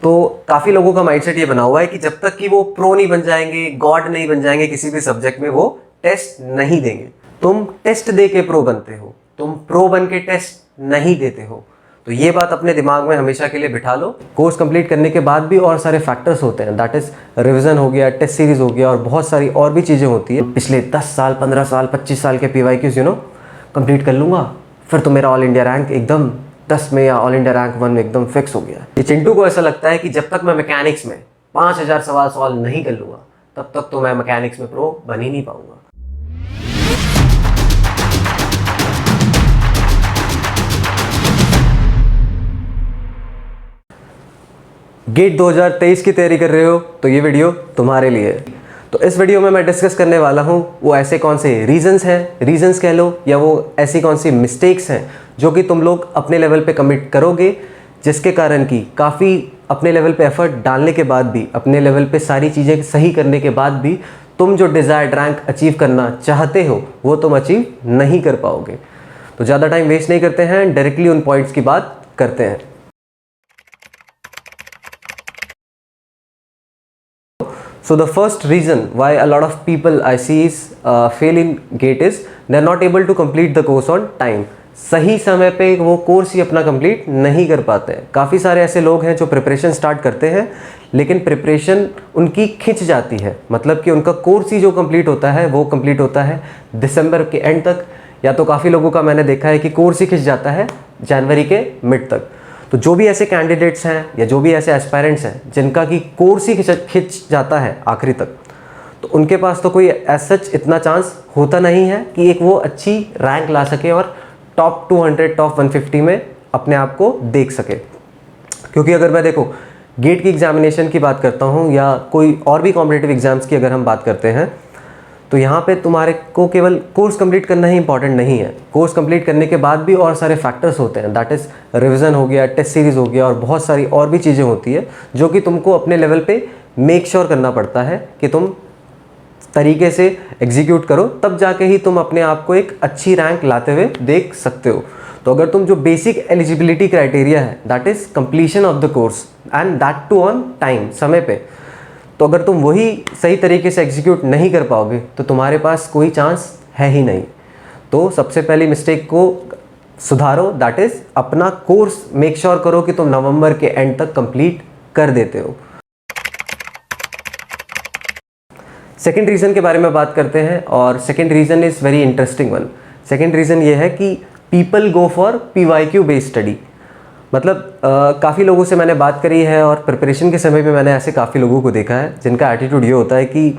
तो काफ़ी लोगों का माइंडसेट ये बना हुआ है कि जब तक कि वो प्रो नहीं बन जाएंगे, गॉड नहीं बन जाएंगे किसी भी सब्जेक्ट में, वो टेस्ट नहीं देंगे। तुम टेस्ट दे के प्रो बनते हो, तुम प्रो बन के टेस्ट नहीं देते हो। तो ये बात अपने दिमाग में हमेशा के लिए बिठा लो। कोर्स कंप्लीट करने के बाद भी और सारे फैक्टर्स होते हैं, दैट इज रिवीजन हो गया, टेस्ट सीरीज हो गया, और बहुत सारी और भी चीज़ें होती है। पिछले 10 साल, 15 साल, 25 साल के PYQs कंप्लीट कर लूँगा, फिर तो मेरा ऑल इंडिया रैंक एकदम 10 में या ऑल इंडिया रैंक 1 में एकदम फिक्स हो गया। ये चिंटू को ऐसा लगता है कि जब तक मैं मैकेनिक्स में 5000 सवाल सॉल्व नहीं कर लूँगा, तब तक तो मैं मैकेनिक्स में प्रो बन ही नहीं पाऊंगा। गेट 2023 की तैयारी कर रहे हो तो ये वीडियो तुम्हारे लिए है। तो इस वीडियो में मैं डिस्कस करने वाला हूँ वो ऐसे कौन से रीजंस कह लो, या वो ऐसी कौन सी मिस्टेक्स हैं जो कि तुम लोग अपने लेवल पे कमिट करोगे, जिसके कारण कि काफ़ी अपने लेवल पे एफर्ट डालने के बाद भी, अपने लेवल पे सारी चीज़ें सही करने के बाद भी तुम जो डिज़ायर्ड रैंक अचीव करना चाहते हो वो तुम अचीव नहीं कर पाओगे। तो ज़्यादा टाइम वेस्ट नहीं करते हैं, डायरेक्टली उन पॉइंट्स की बात करते हैं। So the first reason why a lot of people I see is fail in GATE is they're not able to complete the course on time. सही समय पे वो कोर्स ही अपना कंप्लीट नहीं कर पाते हैं। काफ़ी सारे ऐसे लोग हैं जो प्रिपरेशन स्टार्ट करते हैं, लेकिन प्रिपरेशन उनकी खिंच जाती है। मतलब कि उनका कोर्स ही जो कंप्लीट होता है वो कंप्लीट होता है दिसंबर के एंड तक, या तो काफ़ी लोगों का मैंने देखा है कि कोर्स ही खिंच जाता है जनवरी के मिड तक। तो जो भी ऐसे कैंडिडेट्स हैं या जो भी ऐसे एस्पायरेंट्स हैं जिनका कि कोर्स ही खिंच जाता है आखिरी तक, तो उनके पास तो कोई एज सच इतना चांस होता नहीं है कि एक वो अच्छी रैंक ला सके और टॉप 200, टॉप 150 में अपने आप को देख सके। क्योंकि अगर मैं देखो गेट की एग्जामिनेशन की बात करता हूँ या कोई और भी कॉम्पिटिटिव एग्जाम्स की अगर हम बात करते हैं, तो यहाँ पे तुम्हारे को केवल कोर्स कंप्लीट करना ही इंपॉर्टेंट नहीं है। कोर्स कंप्लीट करने के बाद भी और सारे फैक्टर्स होते हैं, दैट इज़ रिवीजन हो गया, टेस्ट सीरीज हो गया, और बहुत सारी और भी चीज़ें होती है जो कि तुमको अपने लेवल पे मेक श्योर करना पड़ता है कि तुम तरीके से एग्जीक्यूट करो, तब जाके ही तुम अपने आप को एक अच्छी रैंक लाते हुए देख सकते हो। तो अगर तुम जो बेसिक एलिजिबिलिटी क्राइटेरिया है, that is completion of the course and that too on time, समय पे, तो अगर तुम वही सही तरीके से एग्जीक्यूट नहीं कर पाओगे तो तुम्हारे पास कोई चांस है ही नहीं। तो सबसे पहली मिस्टेक को सुधारो, दैट इज़ अपना कोर्स मेक श्योर करो कि तुम नवंबर के एंड तक कंप्लीट कर देते हो। सेकेंड रीज़न के बारे में बात करते हैं, और second reason is very interesting one. Second reason ये है कि people go for PYQ based study. मतलब काफ़ी लोगों से मैंने बात करी है और प्रिपरेशन के समय पे मैंने ऐसे काफ़ी लोगों को देखा है जिनका एटीट्यूड ये होता है कि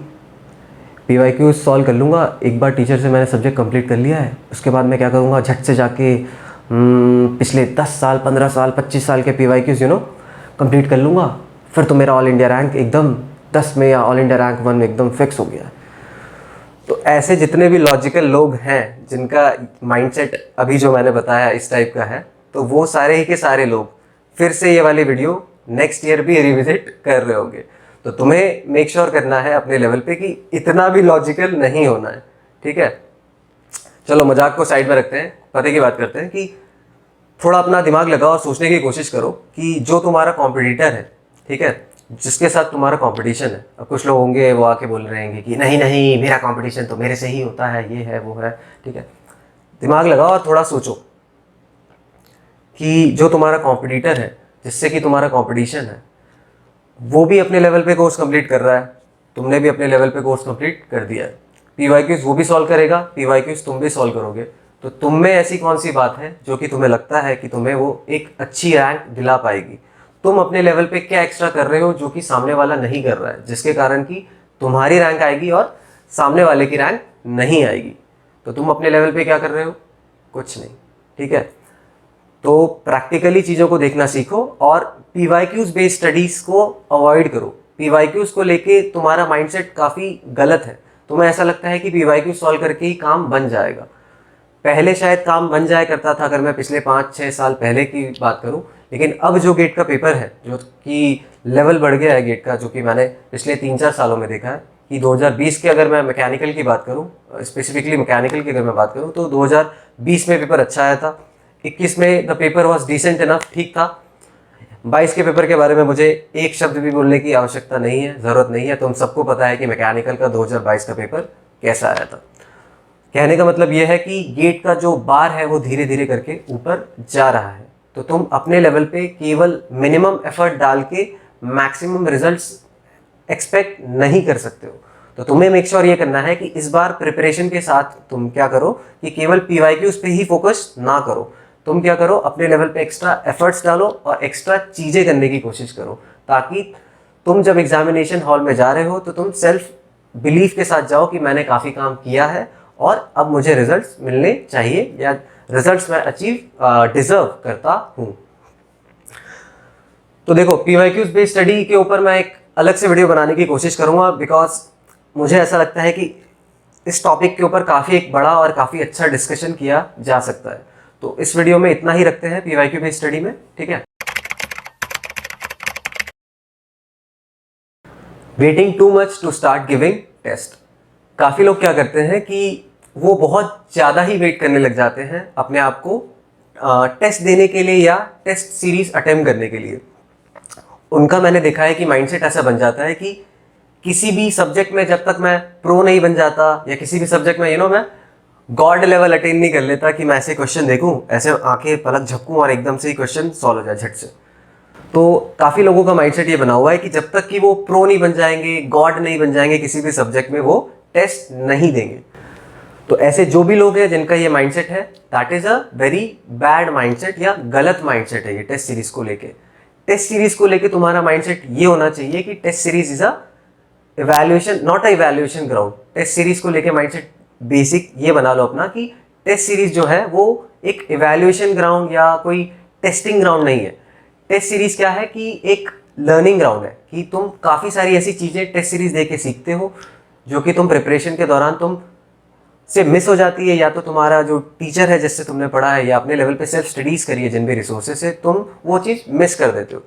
PYQ सॉल्व कर लूँगा, एक बार टीचर से मैंने सब्जेक्ट कंप्लीट कर लिया है, उसके बाद मैं क्या करूँगा, झट से जाके पिछले 10 साल, 15 साल, 25 साल के PYQs कंप्लीट कर लूँगा, फिर तो मेरा ऑल इंडिया रैंक एकदम 10 में या ऑल इंडिया रैंक 1 में एकदम फिक्स हो गया। तो ऐसे जितने भी लॉजिकल लोग हैं जिनका माइंडसेट अभी जो मैंने बताया इस टाइप का है, तो वो सारे ही के सारे लोग फिर से ये वाली वीडियो नेक्स्ट ईयर भी रिविजिट कर रहे होंगे। तो तुम्हें मेक श्योर करना है अपने लेवल पे कि इतना भी लॉजिकल नहीं होना है, ठीक है। चलो मजाक को साइड में रखते हैं, पते की बात करते हैं कि थोड़ा अपना दिमाग लगाओ और सोचने की कोशिश करो कि जो तुम्हारा कॉम्पिटिटर है, ठीक है, जिसके साथ तुम्हारा कंपटीशन है। अब कुछ लोग होंगे वो आके बोल रहे हैं कि नहीं नहीं मेरा कंपटीशन तो मेरे से ही होता है, ये है वो है, ठीक है। दिमाग लगाओ और थोड़ा सोचो कि जो तुम्हारा कॉम्पिटिटर है, जिससे कि तुम्हारा कंपटीशन है, वो भी अपने लेवल पे कोर्स कंप्लीट कर रहा है, तुमने भी अपने लेवल पे कोर्स कंप्लीट कर दिया है। PYQs वो भी सॉल्व करेगा, PYQs तुम भी सॉल्व करोगे, तो तुम में ऐसी कौन सी बात है जो कि तुम्हें लगता है कि तुम्हें वो एक अच्छी रैंक दिला पाएगी। तुम अपने लेवल पे क्या एक्स्ट्रा कर रहे हो जो कि सामने वाला नहीं कर रहा है, जिसके कारण कि तुम्हारी रैंक आएगी और सामने वाले की रैंक नहीं आएगी। तो तुम अपने लेवल पे क्या कर रहे हो, कुछ नहीं, ठीक है। तो प्रैक्टिकली चीज़ों को देखना सीखो और PYQs बेस्ड स्टडीज़ को अवॉइड करो। PYQs को लेके तुम्हारा माइंडसेट काफ़ी गलत है। तुम्हें ऐसा लगता है कि PYQ सॉल्व करके ही काम बन जाएगा। पहले शायद काम बन जाया करता था, अगर मैं पिछले 5-6 साल पहले की बात करूं, लेकिन अब जो गेट का पेपर है, जो कि लेवल बढ़ गया है गेट का, जो कि मैंने पिछले 3-4 सालों में देखा है कि 2020 के अगर मैं मैकेनिकल की बात करूं, स्पेसिफिकली मैकेनिकल की अगर मैं बात करूं, तो 2020 में पेपर अच्छा आया था। 21 में the paper was decent enough, ठीक था। 22 के पेपर के बारे में मुझे एक शब्द भी बोलने की आवश्यकता नहीं है, ज़रूरत नहीं है। तुम सबको पता है कि मैकेनिकल का 2022 का पेपर कैसा आया था। कहने का मतलब यह है कि गेट का जो बार है वो धीरे धीरे करके ऊपर जा रहा है, तो तुम अपने लेवल पे केवल मिनिमम एफर्ट डाल के मैक्सिमम रिजल्ट्स एक्सपेक्ट नहीं कर सकते हो। तो तुम्हें मेक श्योर ये करना है कि इस बार प्रिपरेशन के साथ तुम क्या करो कि केवल पीवाईक्यूज पे ही फोकस ना करो। तुम क्या करो, अपने लेवल पे एक्स्ट्रा एफर्ट्स डालो और एक्स्ट्रा चीज़ें करने की कोशिश करो, ताकि तुम जब एग्जामिनेशन हॉल में जा रहे हो तो तुम सेल्फ बिलीफ के साथ जाओ कि मैंने काफ़ी काम किया है और अब मुझे रिजल्ट्स मिलने चाहिए या रिजल्ट्स मैं अचीव डिजर्व करता हूँ। तो देखो, पीवाईक्यूज बेस्ड स्टडी के ऊपर मैं एक अलग से वीडियो बनाने की कोशिश करूँगा, बिकॉज मुझे ऐसा लगता है कि इस टॉपिक के ऊपर काफ़ी एक बड़ा और काफ़ी अच्छा डिस्कशन किया जा सकता है। तो इस वीडियो में इतना ही रखते हैं पीवाईक्यू बेस्ड स्टडी में, ठीक है। Waiting too much to start giving test. काफ़ी लोग क्या करते हैं कि वो बहुत ज़्यादा ही वेट करने लग जाते हैं अपने आप को टेस्ट देने के लिए या टेस्ट सीरीज अटेम्प्ट करने के लिए। उनका मैंने देखा है कि माइंडसेट ऐसा बन जाता है कि किसी भी सब्जेक्ट में जब तक मैं प्रो नहीं बन जाता या किसी भी सब्जेक्ट में मैं गॉड लेवल अटेन नहीं कर लेता कि मैं ऐसे क्वेश्चन देखूं, ऐसे आंखें पलक झपकूं और एकदम से ही क्वेश्चन सॉल्व हो जाए झट से। तो काफ़ी लोगों का माइंडसेट ये बना हुआ है कि जब तक कि वो प्रो नहीं बन जाएंगे, गॉड नहीं बन जाएंगे किसी भी सब्जेक्ट में, वो टेस्ट नहीं देंगे। तो ऐसे जो भी लोग हैं जिनका ये माइंडसेट है, that is a very bad mindset या गलत माइंडसेट है ये टेस्ट सीरीज को लेके। टेस्ट सीरीज को लेके तुम्हारा माइंडसेट ये होना चाहिए कि test series is a evaluation, not a evaluation ground. Test series को लेके माइंडसेट बेसिक ये बना लो अपना कि टेस्ट सीरीज जो है वो एक इवैल्यूएशन ग्राउंड या कोई टेस्टिंग ग्राउंड नहीं है। टेस्ट सीरीज क्या है कि एक लर्निंग ग्राउंड है कि तुम काफ़ी सारी ऐसी चीज़ें टेस्ट सीरीज देके सीखते हो जो कि तुम प्रिपरेशन के दौरान तुम से मिस हो जाती है, या तो तुम्हारा जो टीचर है जिससे तुमने पढ़ा है या अपने लेवल पे सेल्फ स्टडीज़ करी है जिन भी रिसोर्सेज से, तुम वो चीज़ मिस कर देते हो।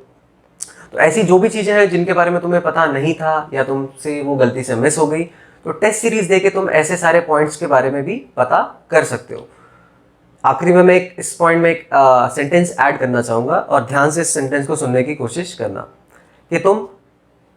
तो ऐसी जो भी चीज़ें हैं जिनके बारे में तुम्हें पता नहीं था या तुमसे वो गलती से मिस हो गई, तो टेस्ट सीरीज देके तुम ऐसे सारे पॉइंट्स के बारे में भी पता कर सकते हो। आखिरी में मैं इस पॉइंट में एक सेंटेंस ऐड करना चाहूँगा और ध्यान से इस सेंटेंस को सुनने की कोशिश करना कि तुम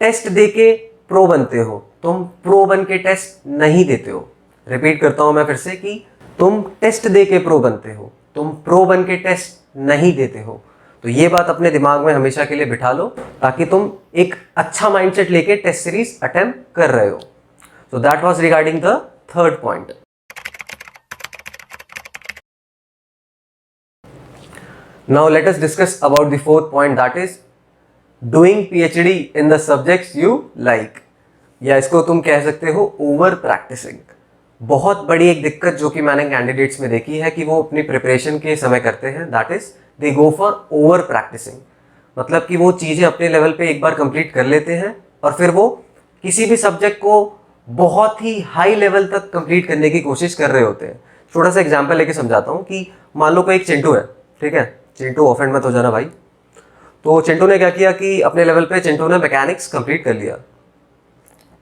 टेस्ट देके प्रो बनते हो, तुम प्रो बन के टेस्ट नहीं देते हो। रिपीट करता हूँ मैं फिर से कि तुम टेस्ट देके प्रो बनते हो, तुम प्रो बन के टेस्ट नहीं देते हो। तो ये बात अपने दिमाग में हमेशा के लिए बिठा लो, ताकि तुम एक अच्छा माइंडसेट लेके टेस्ट सीरीज अटेम्प्ट कर रहे हो। So that was regarding the third point. Now let us discuss about the fourth point, that is doing PhD in the subjects you like, या इसको तुम कह सकते हो ओवर प्रैक्टिसिंग। बहुत बड़ी एक दिक्कत जो कि मैंने कैंडिडेट्स में देखी है कि वो अपनी प्रिपरेशन के समय करते हैं, that is they go for over practicing. मतलब कि वो चीज़ें अपने लेवल पे एक बार कंप्लीट कर लेते हैं और फिर वो किसी भी सब्जेक्ट को बहुत ही हाई लेवल तक कंप्लीट करने की कोशिश कर रहे होते हैं। छोटा सा एग्जांपल लेके समझाता हूँ कि मान लो कोई एक चिंटू है, ठीक है, चिंटू ऑफेंड मत हो जाना भाई। तो चिंटू ने क्या किया कि अपने लेवल पे चिंटू ने मैकेनिक्स कंप्लीट कर लिया।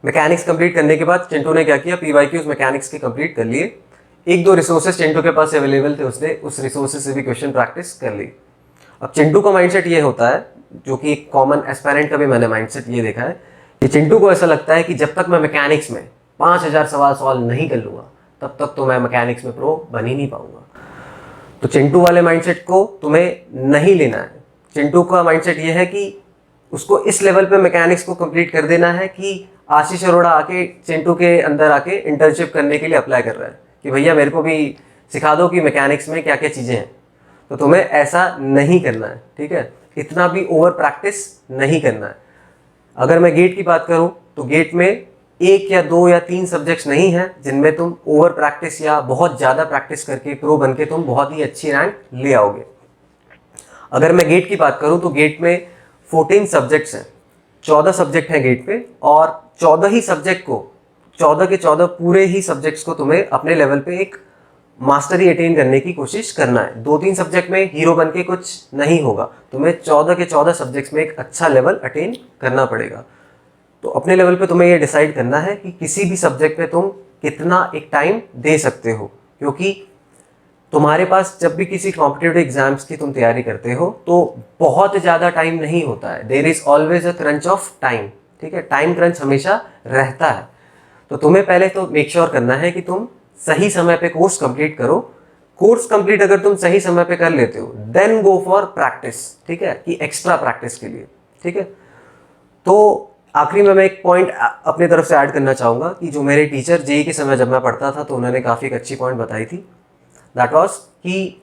मैकेनिक्स कंप्लीट करने के बाद चिंटू ने क्या किया, पीवाईक्यूज मैकेनिक्स के कंप्लीट कर लिए। एक दो रिसोर्सेज चिंटू के पास अवेलेबल थे, उसने उस रिसोर्सेज से भी क्वेश्चन प्रैक्टिस कर ली। अब चिंटू का माइंडसेट ये होता है, जो कि एक कॉमन एस्पायरेंट का भी मैंने माइंडसेट ये देखा है कि चिंटू को ऐसा लगता है कि जब तक मैं मैकेनिक्स में 5000 सवाल सॉल्व नहीं कर लूँगा तब तक तो मैं मैकेनिक्स में प्रो बन ही नहीं पाऊंगा। तो चिंटू वाले माइंडसेट को तुम्हें नहीं लेना है। चिंटू का माइंडसेट ये है कि उसको इस लेवल पे मैकेनिक्स को कंप्लीट कर देना है कि आशीष अरोड़ा आके चिंटू के अंदर आके इंटर्नशिप करने के लिए अप्लाई कर रहा है कि भैया मेरे को भी सिखा दो कि मैकेनिक्स में क्या क्या चीज़ें हैं। तो तुम्हें ऐसा नहीं करना है, ठीक है, इतना भी ओवर प्रैक्टिस नहीं करना है। अगर मैं गेट की बात करूं तो गेट में 1 या 2 या 3 सब्जेक्ट्स नहीं हैं जिनमें तुम ओवर प्रैक्टिस या बहुत ज़्यादा प्रैक्टिस करके प्रो बन के तुम बहुत ही अच्छी रैंक ले आओगे। अगर मैं गेट की बात करूं तो गेट में 14 सब्जेक्ट्स हैं, 14 सब्जेक्ट हैं गेट पे, और 14 ही सब्जेक्ट को, 14 के 14 पूरे ही सब्जेक्ट्स को तुम्हें अपने लेवल पे एक मास्टरी अटेन करने की कोशिश करना है। 2-3 सब्जेक्ट में हीरो बन के कुछ नहीं होगा, तुम्हें 14 के 14 सब्जेक्ट्स में एक अच्छा लेवल अटेन करना पड़ेगा। तो अपने लेवल पे तुम्हें ये डिसाइड करना है कि किसी भी सब्जेक्ट पे तुम कितना एक टाइम दे सकते हो, क्योंकि तुम्हारे पास जब भी किसी कॉम्पिटिटिव एग्जाम्स की तुम तैयारी करते हो तो बहुत ज़्यादा टाइम नहीं होता है, there is always a crunch of time, ठीक है, टाइम क्रंच हमेशा रहता है। तो तुम्हें पहले तो मेक श्योर करना है कि तुम सही समय पे कोर्स कंप्लीट करो। कोर्स कंप्लीट अगर तुम सही समय पे कर लेते हो देन गो फॉर प्रैक्टिस, ठीक है, कि एक्स्ट्रा प्रैक्टिस के लिए, ठीक है। तो आखिरी में मैं एक पॉइंट अपनी तरफ से ऐड करना चाहूँगा कि जो मेरे टीचर जेई के समय जब मैं पढ़ता था तो उन्होंने काफ़ी एक अच्छी पॉइंट बताई थी, दैट वाज कि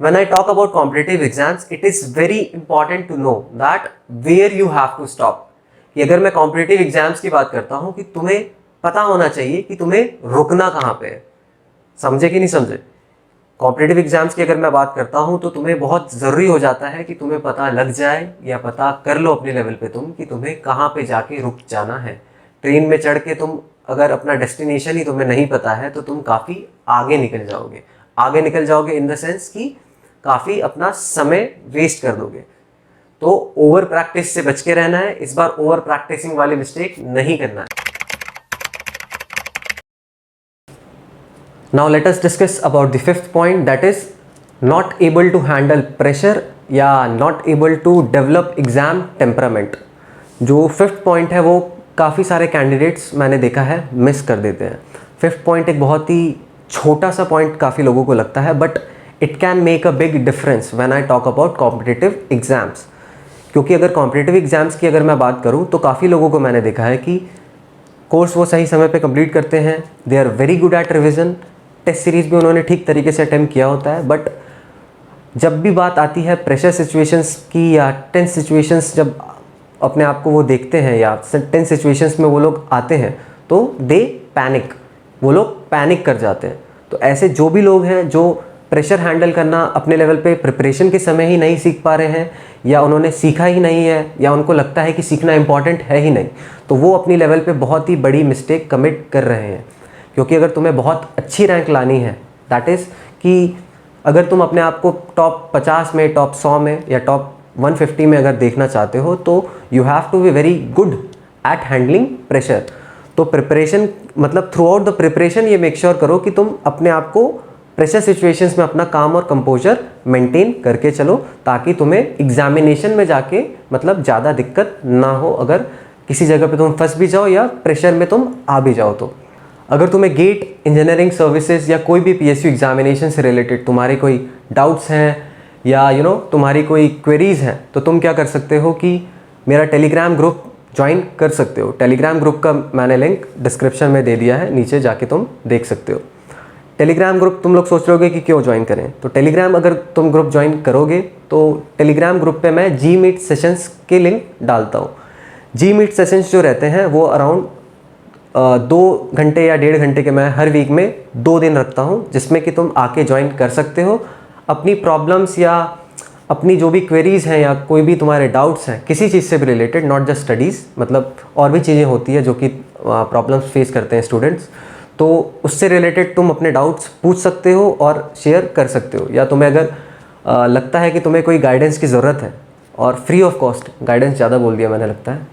when I talk about competitive exams it is very important to know that where you have to stop। कि अगर मैं कॉम्पिटिटिव एग्जाम्स की बात करता हूँ कि तुम्हें पता होना चाहिए कि तुम्हें रुकना कहाँ पे है, समझे कि नहीं समझे। कॉम्पिटिटिव एग्जाम्स की अगर मैं बात करता हूँ तो तुम्हें बहुत ज़रूरी हो जाता है कि तुम्हें पता लग जाए या पता कर लो अपने लेवल पे तुम कि तुम्हें कहाँ पे जाके रुक जाना है। ट्रेन में चढ़ के तुम अगर अपना डेस्टिनेशन ही तुम्हें नहीं पता है तो तुम काफ़ी आगे निकल जाओगे, आगे निकल जाओगे इन द सेंस कि काफ़ी अपना समय वेस्ट कर दोगे। तो ओवर प्रैक्टिस से बच के रहना है, इस बार ओवर प्रैक्टिसिंग वाली मिस्टेक नहीं करना है। Now let us discuss about the fifth point, that is not able to handle pressure या not able to develop exam temperament। जो फिफ्थ पॉइंट है वो काफ़ी सारे कैंडिडेट्स मैंने देखा है मिस कर देते हैं। फिफ्थ पॉइंट एक बहुत ही छोटा सा पॉइंट काफ़ी लोगों को लगता है but it can make a big difference when I talk about competitive exams. क्योंकि अगर कॉम्पिटिटिव एग्जाम्स की अगर मैं बात करूँ तो काफ़ी लोगों को मैंने देखा है कि कोर्स वो सही समय पे कंप्लीट करते हैं, they are very good at revision, test series भी उन्होंने ठीक तरीके से अटेम्प्ट किया होता है, बट जब भी बात आती है प्रेशर सिचुएशंस की या टेंस सिचुएशंस जब अपने आप को वो देखते हैं या टेंस सिचुएशंस में वो लोग आते हैं तो दे पैनिक, वो लोग पैनिक कर जाते हैं। तो ऐसे जो भी लोग हैं जो प्रेशर हैंडल करना अपने लेवल पे प्रिपरेशन के समय ही नहीं सीख पा रहे हैं या उन्होंने सीखा ही नहीं है या उनको लगता है कि सीखना इंपॉर्टेंट है ही नहीं, तो वो अपनी लेवल पे बहुत ही बड़ी मिस्टेक कमिट कर रहे हैं। क्योंकि अगर तुम्हें बहुत अच्छी रैंक लानी है, दैट इज़ कि अगर तुम अपने आप को टॉप 50 में, टॉप 100 में या टॉप 150 में अगर देखना चाहते हो तो you have to be very good at handling pressure. तो प्रिपरेशन मतलब थ्रू आउट द प्रिपरेशन ये मेक श्योर करो कि तुम अपने आप को प्रेशर सिचुएशंस में अपना काम और कंपोजर मेंटेन करके चलो ताकि तुम्हें एग्जामिनेशन में जाके मतलब ज़्यादा दिक्कत ना हो अगर किसी जगह पे तुम फंस भी जाओ या प्रेशर में तुम आ भी जाओ। तो अगर तुम्हें गेट, इंजीनियरिंग सर्विसेज या कोई भी पीएसयू एग्जामिनेशन से रिलेटेड तुम्हारे कोई डाउट्स हैं या तुम्हारी कोई क्वेरीज़ हैं तो तुम क्या कर सकते हो कि मेरा टेलीग्राम ग्रुप ज्वाइन कर सकते हो। टेलीग्राम ग्रुप का मैंने लिंक डिस्क्रिप्शन में दे दिया है, नीचे जाके तुम देख सकते हो। टेलीग्राम ग्रुप तुम लोग सोच रहे होगे कि क्यों ज्वाइन करें, तो टेलीग्राम अगर तुम ग्रुप ज्वाइन करोगे तो टेलीग्राम ग्रुप पे मैं जी मीट सेशंस के लिंक डालता हूँ। जी मीट सेशंस जो रहते हैं वो अराउंड 2 घंटे या 1.5 घंटे के मैं हर वीक में 2 दिन रखता हूँ जिसमें कि तुम आके ज्वाइन कर सकते हो। अपनी प्रॉब्लम्स या अपनी जो भी क्वेरीज़ हैं या कोई भी तुम्हारे डाउट्स हैं किसी चीज़ से भी रिलेटेड, नॉट जस्ट स्टडीज़, मतलब और भी चीज़ें होती है जो कि प्रॉब्लम्स फेस करते हैं स्टूडेंट्स, तो उससे रिलेटेड तुम अपने डाउट्स पूछ सकते हो और शेयर कर सकते हो। या तुम्हें अगर लगता है कि तुम्हें कोई गाइडेंस की ज़रूरत है और फ्री ऑफ कॉस्ट, गाइडेंस ज़्यादा बोल दिया मैंने लगता है,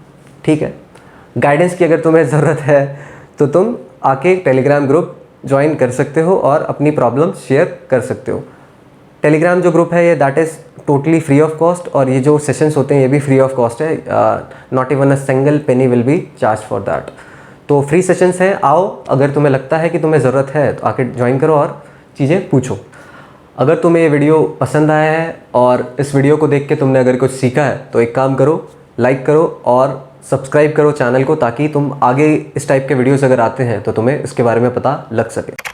ठीक है, गाइडेंस की अगर तुम्हें ज़रूरत है तो तुम आके टेलीग्राम ग्रुप ज्वाइन कर सकते हो और अपनी प्रॉब्लम शेयर कर सकते हो। टेलीग्राम जो ग्रुप है ये that is totally free of cost और ये जो सेशंस होते हैं ये भी फ्री ऑफ कॉस्ट है, not even a single penny will be charge for that. तो फ्री सेशंस हैं, आओ, अगर तुम्हें लगता है कि तुम्हें ज़रूरत है तो आके ज्वाइन करो और चीज़ें पूछो। अगर तुम्हें ये वीडियो पसंद आया है और इस वीडियो को देख के तुमने अगर कुछ सीखा है तो एक काम करो, लाइक करो और सब्सक्राइब करो चैनल को ताकि तुम आगे इस टाइप के वीडियोस अगर आते हैं तो तुम्हें इसके बारे में पता लग सके।